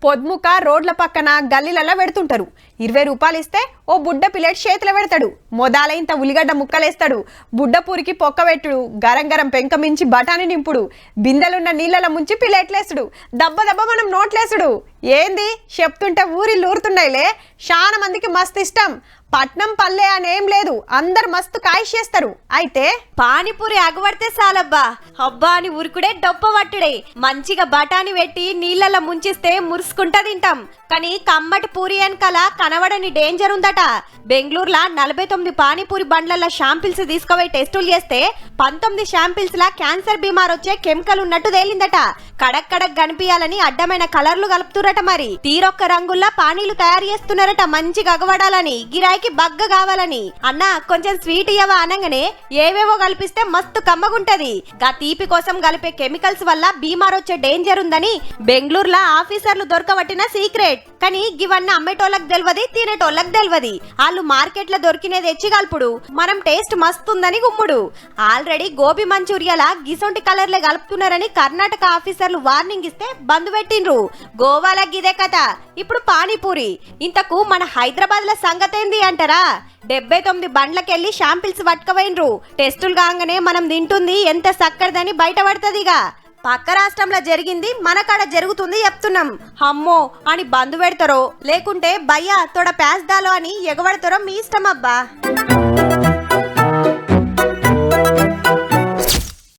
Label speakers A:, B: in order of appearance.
A: పొద్దుముక రోడ్ల పక్కన గల్లీలలో పెడుతుంటారు. 20 రూపాయలు ఇస్తే ఓ బుడ్డ ప్లేట్ చేతిలో పెడతాడు. మొదాలైంత ఉల్లిగడ్డ ముక్కలేస్తాడు. బుడ్డపూరికి పొక్కబెట్టుడు, గరం గరం పెంక మించి బఠానీ నింపుడు, బిందెలున్న నీళ్ళల ముంచి ప్లేట్లేసుడు, దబ్బ దబ్బ మనం నోట్లేసుడు. ఏంది చెప్తుంటే ఊరిళ్ళు ఊరుతున్నాయిలే. చాలా మందికి మస్తు ఇష్టం. పట్నం పల్లె అనేం లేదు, అందరు మస్తు కాయిష్ చేస్తారు. అయితే
B: పానీపూరి అగబడితే చాలబ్బా అబ్బా అని ఉరుకుడే డొప్ప పట్టుడే. మంచిగా బఠానీ పెట్టి నీళ్ళల్లో ముంచిస్తే మురుసుకుంటా తింటాం. కానీ కమ్మటి పూరి వెనకాల కనబడని డేంజర్ ఉందట. బెంగళూరులో 49 పానీపూరి బండ్ల షాంపిల్స్ తీసుకుపోయి టెస్టులు చేస్తే 19 షాంపిల్స్ లా క్యాన్సర్ బీమార్ వచ్చే కెమికల్ ఉన్నట్టు తేలిందట. కడక్ కడక్ కనిపించాలని అడ్డమైన కలర్లు కలుపుతురట. మరి తీరొక్క రంగుల్లా పానీలు తయారు చేస్తున్నారట మంచిగా అగవడాలని, గిరాయికి బగ్గ కావాలని. అన్న కొంచెం స్వీట్ ఇయ్యవా అనగానే ఏవేవో కలిపిస్తే మస్తు కమ్మగుంటది. గా తీపి కోసం కలిపే కెమికల్స్ వల్ల బీమార్ వచ్చే డేంజర్ ఉందని బెంగళూరులో ఆఫీసర్లు దొరకబట్టిన సీక్రెట్. కానీ ఇవన్నీ అమ్మేటోళ్ళకి తెలియదు, తినేటోళ్ళకి తెలియదు. వాళ్ళు మార్కెట్ లో దొరికినది తెచ్చి కలుపుడు, మనం టేస్ట్ మస్తుందని గుమ్ముడు. ఆల్రెడీ గోబీ మంచూరియాలా గిసొంటి కలర్లే కలుపుతున్నారని కర్ణాటక ఆఫీసర్లు వార్నింగ్ ఇస్తే బంద్ పెట్టిండ్రు. గోవాలో గిదే కథ. ఇప్పుడు పానీపూరి. ఇంతకు మన హైదరాబాద్ లో సంగతేంది అంటారా? 79 బండ్లకెళ్లి షాంపిల్స్ పట్టుకపోయినరు. టెస్టులు కాగానే మనం తింటుంది ఎంత సక్కడదని బయటపడుతుందిగా. పక్క రాష్ట్రంలో జరిగింది మన కాడ జరుగుతుంది చెప్తున్నాం. అమ్మో అని బంద్ పెడతారో లేకుంటే భయ్యా తోడ ప్యాస్ దాలో అని ఎగబడతారో మీ ఇష్టం అబ్బా.